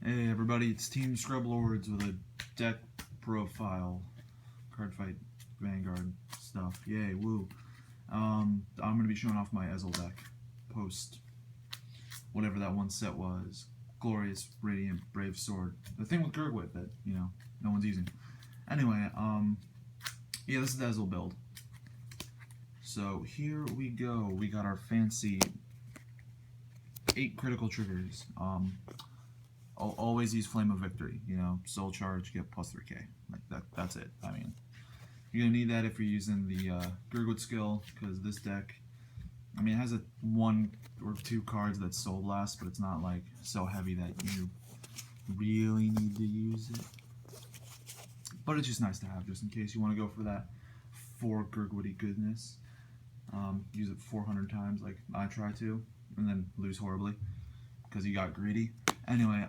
Hey everybody, it's Team Scrub Lords with a deck profile, card fight, Vanguard stuff. Yay, woo. I'm going to be showing off my Ezel deck post whatever that one set was. Glorious, Radiant, Brave Sword. The thing with Gurgwit that, no one's using. Anyway, yeah, this is the Ezel build. So here we go. We got our fancy 8 critical triggers. I'll always use Flame of Victory, Soul Charge, get plus 3k. Like that's it. I mean, you're gonna need that if you're using the Gurgwit skill, because this deck, I mean, it has a 1 or 2 cards that Soul Blast, but it's not like so heavy that you really need to use it. But it's just nice to have, just in case you want to go for that 4 Gurgwitty goodness. Use it 400 times, like I try to, and then lose horribly because you got greedy. Anyway,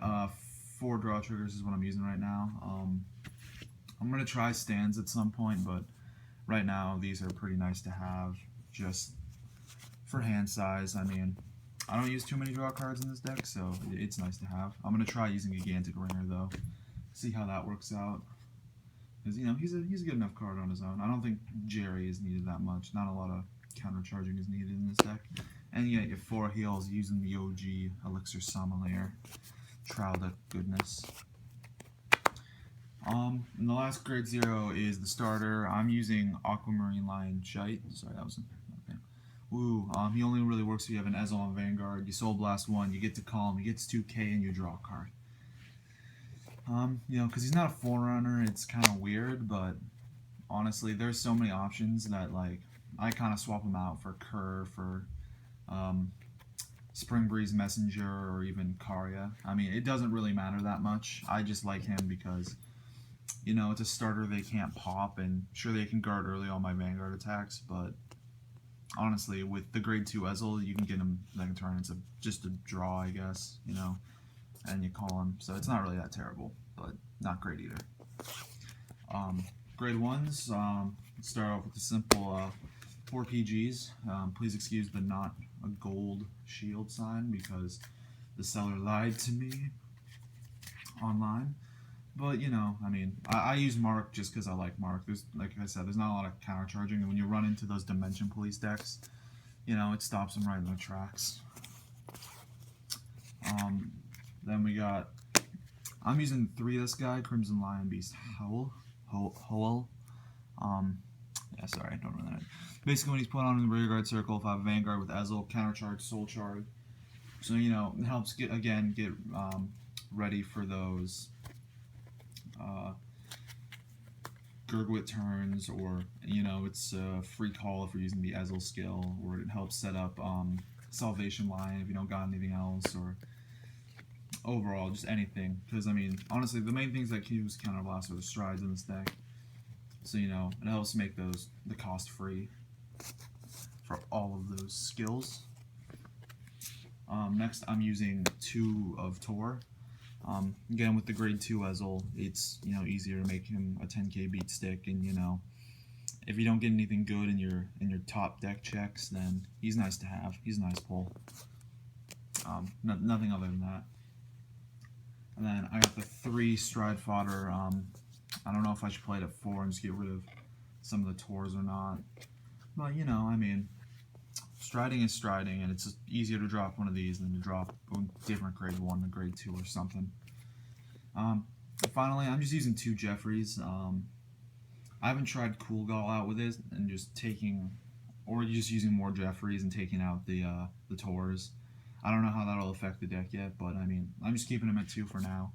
4 draw triggers is what I'm using right now. I'm going to try stands at some point, but right now these are pretty nice to have just for hand size. I mean, I don't use too many draw cards in this deck, so it's nice to have. I'm going to try using Gigantic Ringer, though, see how that works out. Because, he's a good enough card on his own. I don't think Jerry is needed that much. Not a lot of countercharging is needed in this deck. And you get your 4 heals using the OG Elixir Sommelier trial deck goodness. And the last grade 0 is the starter. I'm using Aquamarine Lion Shite. Sorry, that was okay. Ooh, he only really works if you have an Ezel on Vanguard. You Soul Blast 1, you get to call him, he gets 2k, and you draw a card. Because he's not a Forerunner, it's kind of weird, but honestly, there's so many options that, like, I kind of swap him out for Kerr, for Spring Breeze Messenger, or even Karya. I mean, it doesn't really matter that much. I just like him because, it's a starter they can't pop, and sure, they can guard early on my Vanguard attacks, but honestly, with the grade 2 Ezel, you can get him second turn. It's just a draw, I guess, and you call him, so it's not really that terrible, but not great either. Grade 1s, let's start off with the simple 4 PGs. Please excuse the not a gold shield sign because the seller lied to me online. But, I mean, I use Mark just because I like Mark. Like I said, there's not a lot of countercharging, and when you run into those Dimension Police decks, it stops them right in their tracks. Then we got, I'm using 3 of this guy, Crimson Lion Beast Howl. Yeah, sorry, I don't remember that. Basically, when he's put on in the rear guard circle, if I have Vanguard with Ezel, countercharge, Soul Charge. So, it helps get ready for those Gurgwit turns, or, it's a free call if you're using the Ezel skill, or it helps set up Salvation Line if you don't got anything else, or overall, just anything. Because, I mean, honestly, the main things that can use Counterblast are the strides in this deck. So, it helps make the cost free for all of those skills. Next, I'm using 2 of Tor. Again, with the grade 2 Ezel, it's, easier to make him a 10k beat stick, and, if you don't get anything good in your top deck checks, then he's nice to have. He's a nice pull. Nothing other than that. And then I got the 3 Stride Fodder. I don't know if I should play it at 4 and just get rid of some of the Tors or not. But, I mean, striding is striding, and it's just easier to drop one of these than to drop a different grade 1 to grade 2 or something. Finally, I'm just using 2 Jeffreys. I haven't tried Cool Gall out with it and just taking, or just using more Jeffreys and taking out the Tors. I don't know how that'll affect the deck yet, but I mean, I'm just keeping him at 2 for now.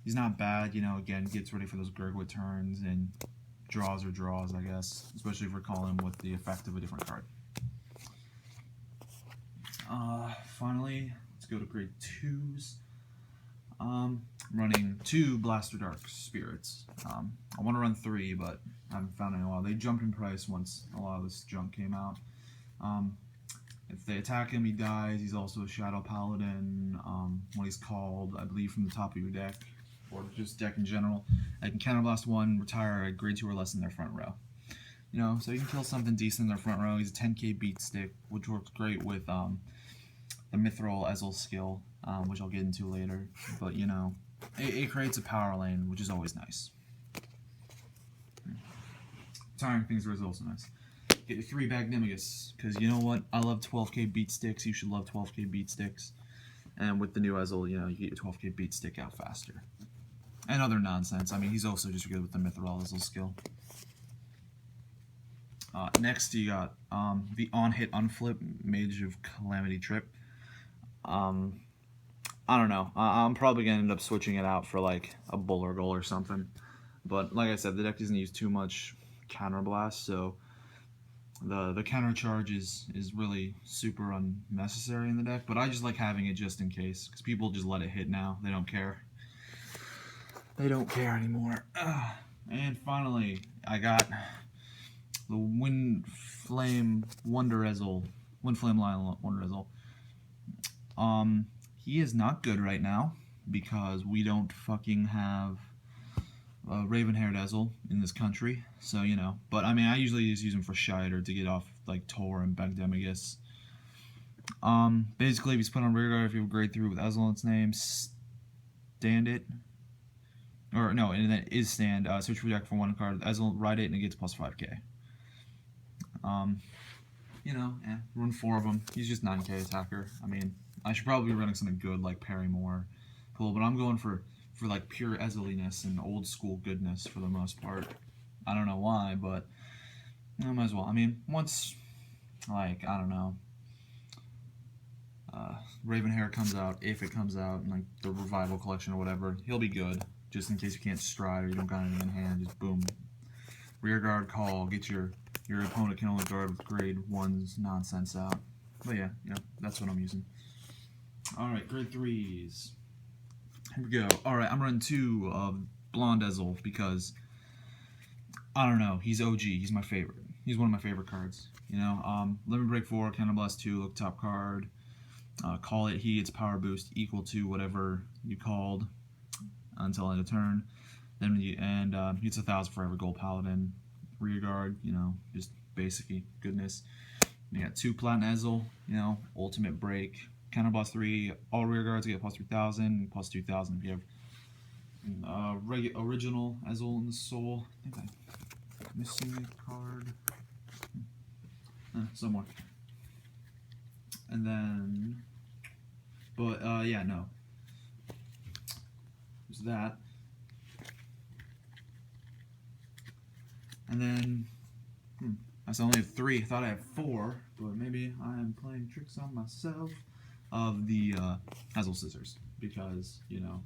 He's not bad, again, gets ready for those Gurgwit turns, and draws are draws, I guess, especially if we're calling him with the effect of a different card. Finally, let's go to grade 2s. Running 2 Blaster Dark Spirits. I want to run 3, but I haven't found any in a while. They jumped in price once a lot of this junk came out. If they attack him, he dies. He's also a Shadow Paladin. When he's called, I believe, from the top of your deck, or just deck in general, I can Counterblast 1, retire a grade 2 or less in their front row. So you can kill something decent in their front row. He's a 10k beat stick, which works great with the Mithril Ezel skill. which I'll get into later. But, you know, it creates a power lane, which is always nice. Tiring things are also nice. Get your 3-bag Nimigus, because you know what? I love 12k beat sticks. You should love 12k beat sticks. And with the new Ezel, you know, you get your 12k beat stick out faster. And other nonsense. I mean, he's also just good with the Mithril Ezel skill. Next, you got the on-hit unflip Mage of Calamity Trip. I don't know. I'm probably going to end up switching it out for like a Buller Goal or something. But like I said, the deck doesn't use too much Counterblast, so the counter charge is really super unnecessary in the deck. But I just like having it just in case, because people just let it hit now. They don't care. They don't care anymore. And finally, I got the Windflame Wonder Ezel. Windflame Lion Wonder Ezel. He is not good right now because we don't fucking have Raven-haired Ezel in this country, so you know. But I mean, I usually just use him for Shider to get off like Tor and Begdemigus. Basically, if he's put on rear guard, if you have grade 3 with Ezel in its name, stand it. Or no, and then is stand. Search for deck for 1 card. Ezel, ride it, and it gets plus 5k. You know, run 4 of them. He's just 9k attacker. I mean, I should probably be running something good like Parry Moore, cool. But I'm going for like pure Ezeliness and old school goodness for the most part. I don't know why, but I might as well. I mean, once like I don't know, Ravenhair comes out, if it comes out in like the Revival Collection or whatever, he'll be good. Just in case you can't stride or you don't got anything in hand, just boom. Rear guard call, get your opponent can only guard with grade 1's nonsense out. But yeah, that's what I'm using. Alright, grade 3s. Here we go. Alright, I'm running 2 of Blonde Ezel because, I don't know, he's OG. He's my favorite. He's one of my favorite cards. You know, Limit Break 4, Counterblast 2, look top card. Call it, he gets power boost equal to whatever you called until end of turn. Then he gets 1,000 for every gold Paladin. Rear guard, you know, just basically goodness. You got 2 Platinum Ezel, you know, ultimate break. Counterblast 3, all rear guards get plus 3,000, plus 2,000 if you have original Ezel in the soul. I think I'm missing a card. Somewhere. And then, but yeah, no. There's that. And then, I only have 3. I thought I had 4, but maybe I am playing tricks on myself. Of the Ezel Scissors, because, you know,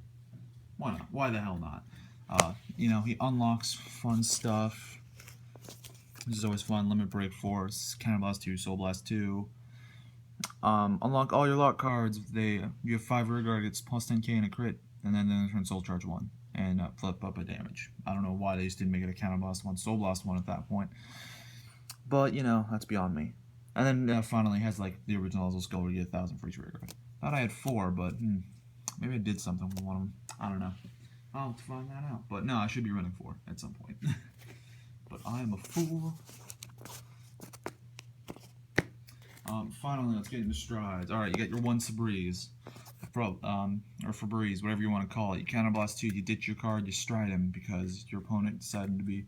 why not? Why the hell not? You know, he unlocks fun stuff, which is always fun. Limit Break 4, Counterblast 2, Soul Blast 2. Unlock all your lock cards. You have 5 rear guard, it's plus 10k and a crit, and then turn Soul Charge 1 and flip up a damage. I don't know why they just didn't make it a Counterblast 1, Soul Blast 1 at that point, but you know, that's beyond me. And then finally has like the original Ezel Skull where you get 1,000 for each rear guard. Thought I had 4, but maybe I did something with one of them. I don't know. I'll have to find that out. But no, I should be running 4 at some point. But I am a fool. Finally, let's get into strides. All right, you got your 1 Febreze, or Febreze, whatever you want to call it. You Counterblast 2, you ditch your card, you stride him because your opponent decided to be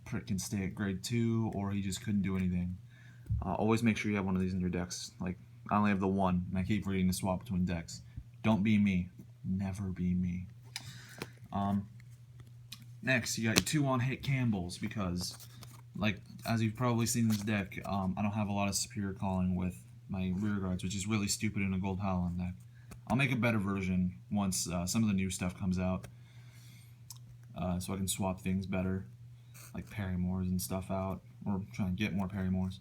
prick and stay at grade 2, or he just couldn't do anything. Always make sure you have one of these in your decks. Like, I only have the 1, and I keep forgetting to swap between decks. Don't be me. Never be me. Next, you got your 2 on-hit Campbells, because, like, as you've probably seen in this deck, I don't have a lot of superior calling with my rear guards, which is really stupid in a gold Paladin deck. I'll make a better version once some of the new stuff comes out, so I can swap things better, like Parry Moores and stuff out, or try and get more Parry Moores.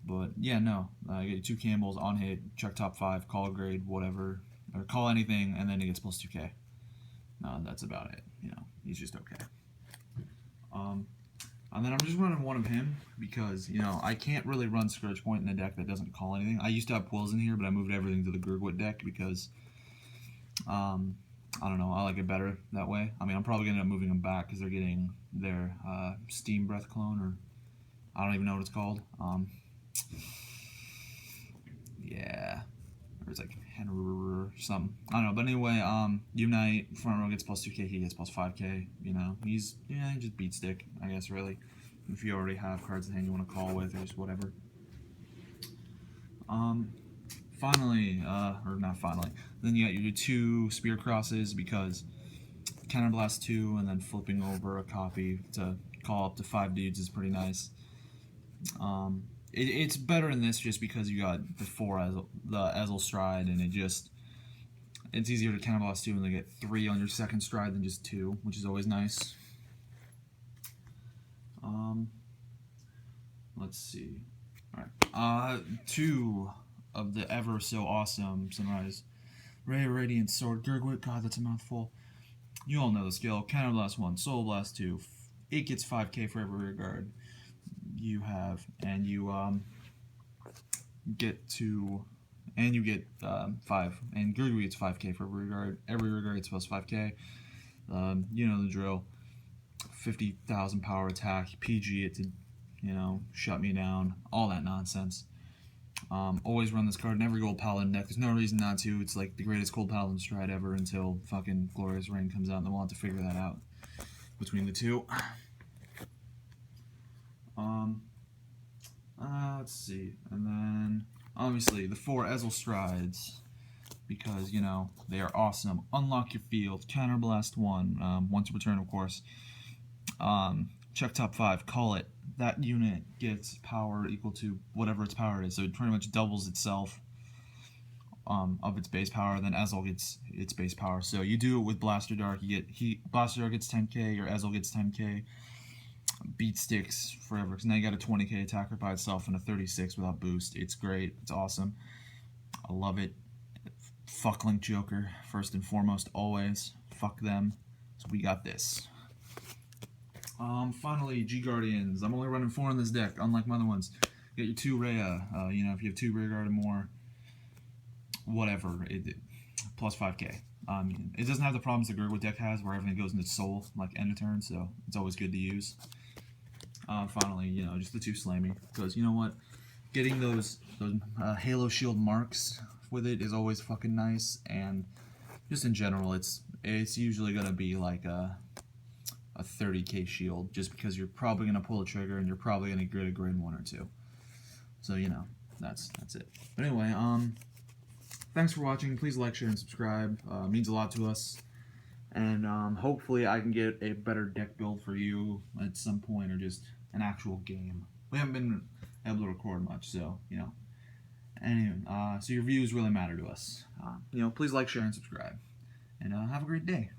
But yeah, no, you get 2 Campbells on hit, check top 5, call grade, whatever, or call anything, and then he gets plus 2k. That's about it. You know, he's just okay. And then I'm just running 1 of him because, you know, I can't really run Scourge Point in a deck that doesn't call anything. I used to have Quills in here, but I moved everything to the Gurgwit deck because, I don't know, I like it better that way. I mean, I'm probably going to end up moving them back because they're getting their Steam Breath clone, or I don't even know what it's called. Yeah, Or it's like or something. I don't know. But anyway, Unite, front row gets plus 2k, he gets plus 5k. You know, he just beat stick, I guess, really. If you already have cards in hand you want to call with, or just whatever. Finally, or not finally, then you got your 2 spear crosses, because counterblast 2 and then flipping over a copy to call up to 5 dudes is pretty nice. It's better in this just because you got the Ezel stride, and it's easier to counterblast 2 and then get 3 on your second stride than just 2, which is always nice. Let's see. Alright. 2 of the ever so awesome Sunrise Ray Radiant Sword Gurgwit. God, that's a mouthful. You all know the skill. Counterblast 1, Soul Blast 2. It gets 5k for every rear guard you have, and you get 5. And Gurgwit gets 5k for every rear guard. Every rear guard gets plus 5k. You know the drill. 50,000 power attack. PG it to, shut me down. All that nonsense. Always run this card in every gold Paladin deck. There's no reason not to. It's like the greatest gold Paladin stride ever until fucking Glorious Reign comes out, and then we'll have to figure that out between the two. Let's see. And then, obviously, the 4 Ezel strides, because, they are awesome. Unlock your field. Counterblast 1. Once a return, of course. Check top 5. Call it. That unit gets power equal to whatever its power is, so it pretty much doubles itself of its base power. Then Ezel gets its base power. So you do it with Blaster Dark. Blaster Dark gets 10k, your Ezel gets 10k. Beat sticks forever, because now you got a 20k attacker by itself and a 36 without boost. It's great. It's awesome. I love it. Fuck Link Joker, first and foremost, always. Fuck them. So we got this. Finally, G Guardians. I'm only running 4 in this deck, unlike my other ones. You got your 2 Rhea. If you have 2 rear guard or more, whatever, plus 5k. It doesn't have the problems the Gurgwit deck has, where everything goes into soul, like end of turn, so it's always good to use. Finally, just the 2 Slammy, because you know what? Getting those Halo Shield marks with it is always fucking nice, and just in general, it's usually gonna be like a 30k shield, just because you're probably gonna pull a trigger and you're probably gonna get a grade 1 or 2. So that's it. But anyway, thanks for watching. Please like, share, and subscribe. It means a lot to us. And hopefully I can get a better deck build for you at some point, or just an actual game. We haven't been able to record much, so, Anyway, so your views really matter to us. Please like, share, and subscribe. And have a great day.